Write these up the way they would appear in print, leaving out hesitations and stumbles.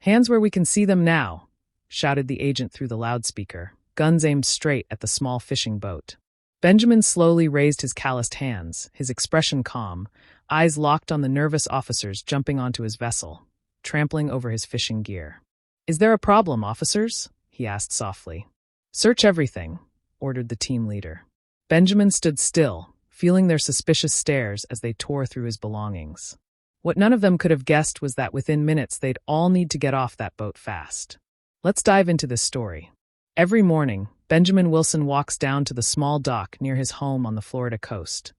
"Hands where we can see them now," shouted the agent through the loudspeaker, guns aimed straight at the small fishing boat. Benjamin slowly raised his calloused hands, his expression calm, eyes locked on the nervous officers jumping onto his vessel, trampling over his fishing gear. "Is there a problem, officers?" he asked softly. "Search everything," ordered the team leader. Benjamin stood still, feeling their suspicious stares as they tore through his belongings. What none of them could have guessed was that within minutes they'd all need to get off that boat fast. Let's dive into this story. Every morning, Benjamin Wilson walks down to the small dock near his home on the Florida coast.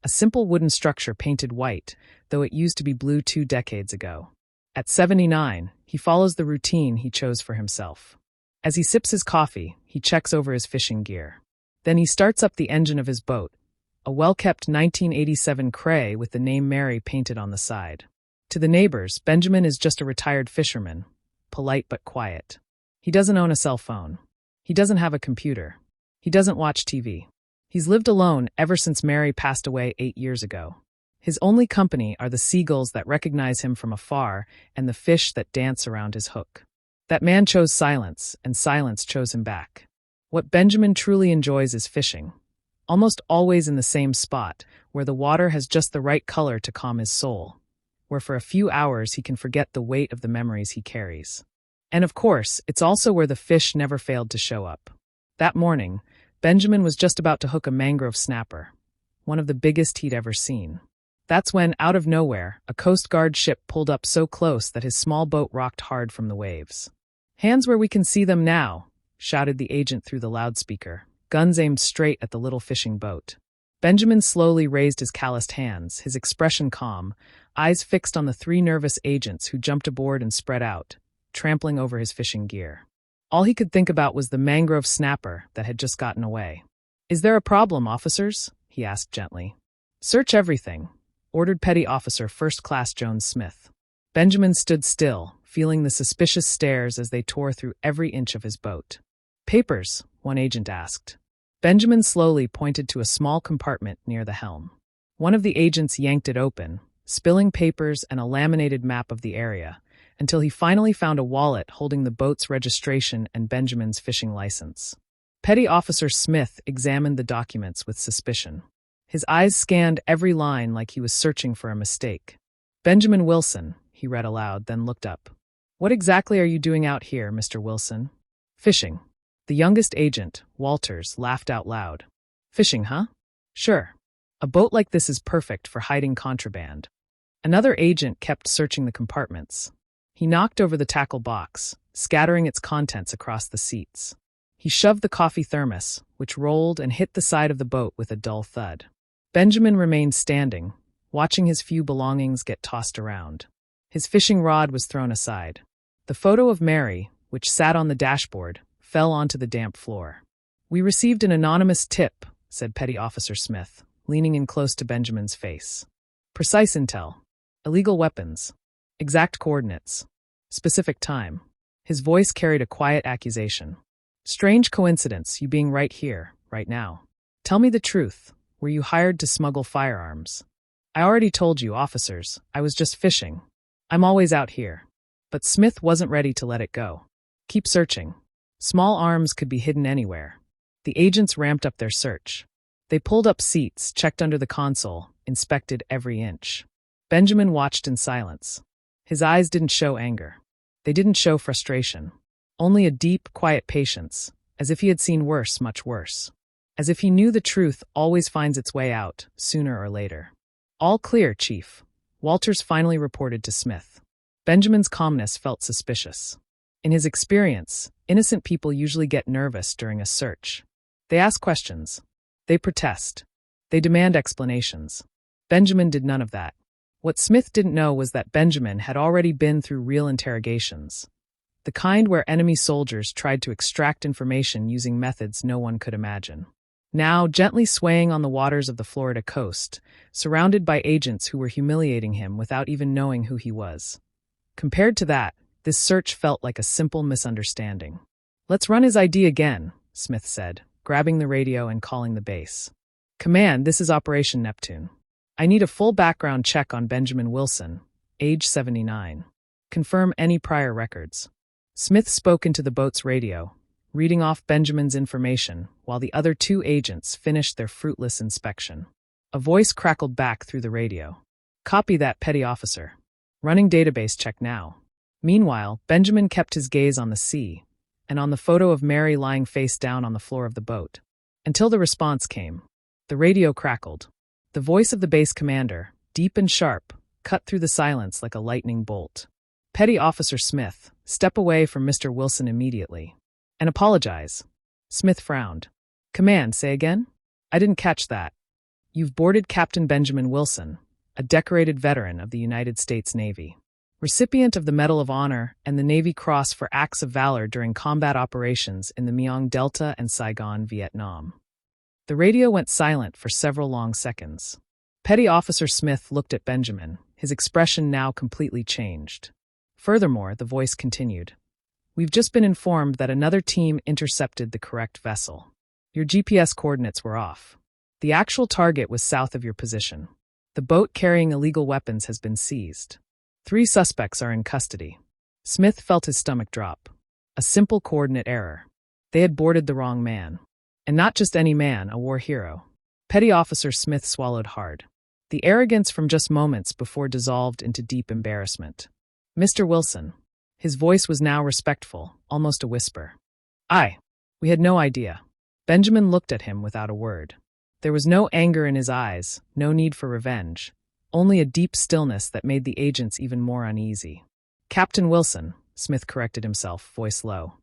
A simple wooden structure painted white, though it used to be blue 2 decades ago. At 79, he follows the routine he chose for himself. As he sips his coffee, he checks over his fishing gear. Then he starts up the engine of his boat, a well-kept 1987 Cray with the name Mary painted on the side. To the neighbors, Benjamin is just a retired fisherman, polite but quiet. He doesn't own a cell phone. He doesn't have a computer. He doesn't watch TV. He's lived alone ever since Mary passed away 8 years ago. His only company are the seagulls that recognize him from afar and the fish that dance around his hook. That man chose silence, and silence chose him back. What Benjamin truly enjoys is fishing. Almost always in the same spot, where the water has just the right color to calm his soul, where for a few hours he can forget the weight of the memories he carries. And of course, it's also where the fish never failed to show up. That morning, Benjamin was just about to hook a mangrove snapper, one of the biggest he'd ever seen. That's when, out of nowhere, a Coast Guard ship pulled up so close that his small boat rocked hard from the waves. "Hands where we can see them now," shouted the agent through the loudspeaker, guns aimed straight at the little fishing boat. Benjamin slowly raised his calloused hands, his expression calm, eyes fixed on the 3 nervous agents who jumped aboard and spread out, trampling over his fishing gear. All he could think about was the mangrove snapper that had just gotten away. "Is there a problem, officers?" he asked gently. "Search everything," ordered Petty Officer First Class Jones Smith. Benjamin stood still, feeling the suspicious stares as they tore through every inch of his boat. "Papers?" one agent asked. Benjamin slowly pointed to a small compartment near the helm. One of the agents yanked it open, spilling papers and a laminated map of the area, until he finally found a wallet holding the boat's registration and Benjamin's fishing license. Petty Officer Smith examined the documents with suspicion. His eyes scanned every line like he was searching for a mistake. "Benjamin Wilson," he read aloud, then looked up. "What exactly are you doing out here, Mr. Wilson?" "Fishing." The youngest agent, Walters, laughed out loud. "Fishing, huh? Sure. A boat like this is perfect for hiding contraband." Another agent kept searching the compartments. He knocked over the tackle box, scattering its contents across the seats. He shoved the coffee thermos, which rolled and hit the side of the boat with a dull thud. Benjamin remained standing, watching his few belongings get tossed around. His fishing rod was thrown aside. The photo of Mary, which sat on the dashboard, fell onto the damp floor. "We received an anonymous tip," said Petty Officer Smith, leaning in close to Benjamin's face. "Precise intel. Illegal weapons. Exact coordinates. Specific time." His voice carried a quiet accusation. "Strange coincidence, you being right here, right now. Tell me the truth. Were you hired to smuggle firearms?" "I already told you, officers. I was just fishing. I'm always out here." But Smith wasn't ready to let it go. "Keep searching. Small arms could be hidden anywhere." The agents ramped up their search. They pulled up seats, checked under the console, inspected every inch. Benjamin watched in silence. His eyes didn't show anger. They didn't show frustration. Only a deep, quiet patience, as if he had seen worse, much worse. As if he knew the truth always finds its way out, sooner or later. "All clear, Chief," Walters finally reported to Smith. Benjamin's calmness felt suspicious. In his experience, innocent people usually get nervous during a search. They ask questions. They protest. They demand explanations. Benjamin did none of that. What Smith didn't know was that Benjamin had already been through real interrogations. The kind where enemy soldiers tried to extract information using methods no one could imagine. Now, gently swaying on the waters of the Florida coast, surrounded by agents who were humiliating him without even knowing who he was. Compared to that, this search felt like a simple misunderstanding. "Let's run his ID again," Smith said, grabbing the radio and calling the base. "Command, this is Operation Neptune. I need a full background check on Benjamin Wilson, age 79. Confirm any prior records. Smith spoke into the boat's radio, reading off Benjamin's information while the other two agents finished their fruitless inspection. A voice crackled back through the radio. Copy that, petty officer. Running database check now. Meanwhile, Benjamin kept his gaze on the sea and on the photo of Mary lying face down on the floor of the boat. Until the response came. The radio crackled. The voice of the base commander, deep and sharp, cut through the silence like a lightning bolt. Petty Officer Smith, step away from Mr. Wilson immediately. And apologize. Smith frowned. Command, say again? I didn't catch that. You've boarded Captain Benjamin Wilson, a decorated veteran of the United States Navy. Recipient of the Medal of Honor and the Navy Cross for acts of valor during combat operations in the Mekong Delta and Saigon, Vietnam. The radio went silent for several long seconds. Petty Officer Smith looked at Benjamin, his expression now completely changed. Furthermore, the voice continued. We've just been informed that another team intercepted the correct vessel. Your GPS coordinates were off. The actual target was south of your position. The boat carrying illegal weapons has been seized. 3 suspects are in custody. Smith felt his stomach drop. A simple coordinate error. They had boarded the wrong man. And not just any man, a war hero. Petty Officer Smith swallowed hard. The arrogance from just moments before dissolved into deep embarrassment. Mr. Wilson. His voice was now respectful, almost a whisper. Aye. We had no idea. Benjamin looked at him without a word. There was no anger in his eyes, no need for revenge. Only a deep stillness that made the agents even more uneasy. Captain Wilson, Smith corrected himself, voice low.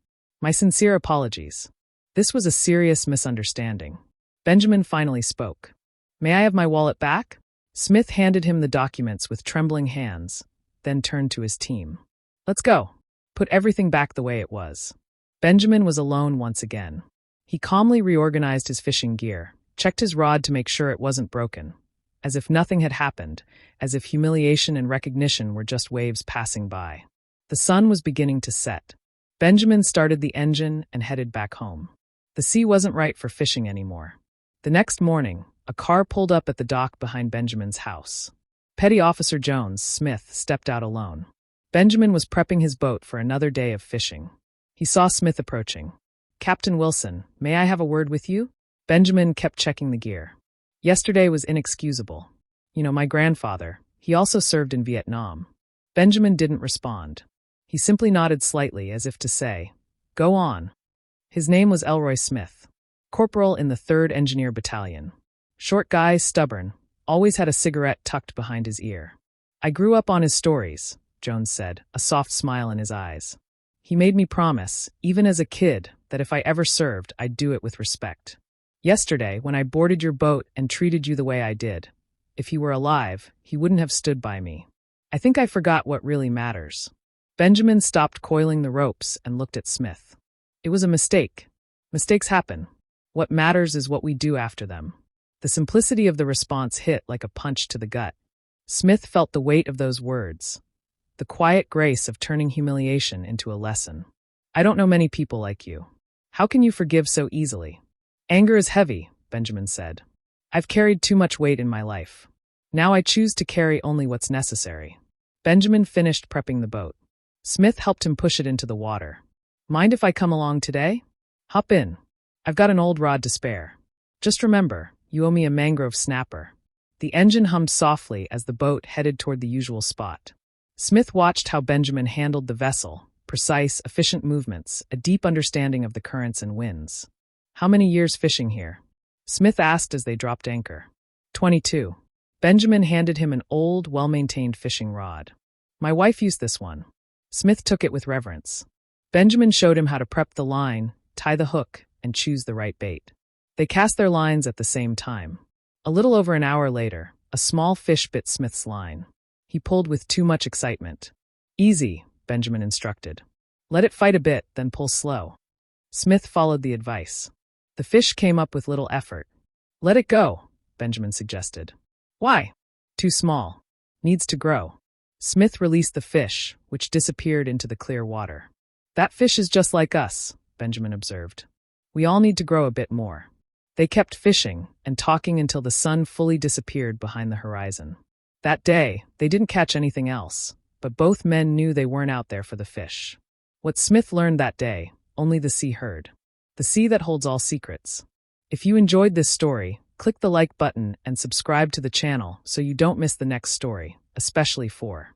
My sincere apologies. This was a serious misunderstanding. Benjamin finally spoke. May I have my wallet back? Smith handed him the documents with trembling hands, then turned to his team. Let's go. Put everything back the way it was. Benjamin was alone once again. He calmly reorganized his fishing gear, checked his rod to make sure it wasn't broken. As if nothing had happened, as if humiliation and recognition were just waves passing by. The sun was beginning to set. Benjamin started the engine and headed back home. The sea wasn't right for fishing anymore. The next morning, a car pulled up at the dock behind Benjamin's house. Petty Officer Jones, Smith, stepped out alone. Benjamin was prepping his boat for another day of fishing. He saw Smith approaching. Captain Wilson, may I have a word with you? Benjamin kept checking the gear. Yesterday was inexcusable. You know, my grandfather, he also served in Vietnam. Benjamin didn't respond. He simply nodded slightly as if to say, go on. His name was Elroy Smith, corporal in the 3rd Engineer Battalion. Short guy, stubborn, always had a cigarette tucked behind his ear. I grew up on his stories, Jones said, a soft smile in his eyes. He made me promise, even as a kid, that if I ever served, I'd do it with respect. Yesterday, when I boarded your boat and treated you the way I did, if he were alive, he wouldn't have stood by me. I think I forgot what really matters. Benjamin stopped coiling the ropes and looked at Smith. It was a mistake. Mistakes happen. What matters is what we do after them. The simplicity of the response hit like a punch to the gut. Smith felt the weight of those words, the quiet grace of turning humiliation into a lesson. I don't know many people like you. How can you forgive so easily? Anger is heavy, Benjamin said. I've carried too much weight in my life. Now I choose to carry only what's necessary. Benjamin finished prepping the boat. Smith helped him push it into the water. Mind if I come along today? Hop in. I've got an old rod to spare. Just remember, you owe me a mangrove snapper. The engine hummed softly as the boat headed toward the usual spot. Smith watched how Benjamin handled the vessel, precise, efficient movements, a deep understanding of the currents and winds. How many years fishing here? Smith asked as they dropped anchor. 22. Benjamin handed him an old, well-maintained fishing rod. My wife used this one. Smith took it with reverence. Benjamin showed him how to prep the line, tie the hook, and choose the right bait. They cast their lines at the same time. A little over an hour later, a small fish bit Smith's line. He pulled with too much excitement. Easy, Benjamin instructed. Let it fight a bit, then pull slow. Smith followed the advice. The fish came up with little effort. Let it go, Benjamin suggested. Why? Too small. Needs to grow. Smith released the fish, which disappeared into the clear water. That fish is just like us, Benjamin observed. We all need to grow a bit more. They kept fishing and talking until the sun fully disappeared behind the horizon. That day, they didn't catch anything else, but both men knew they weren't out there for the fish. What Smith learned that day, only the sea heard. The sea that holds all secrets. If you enjoyed this story, click the like button and subscribe to the channel so you don't miss the next story, especially 4.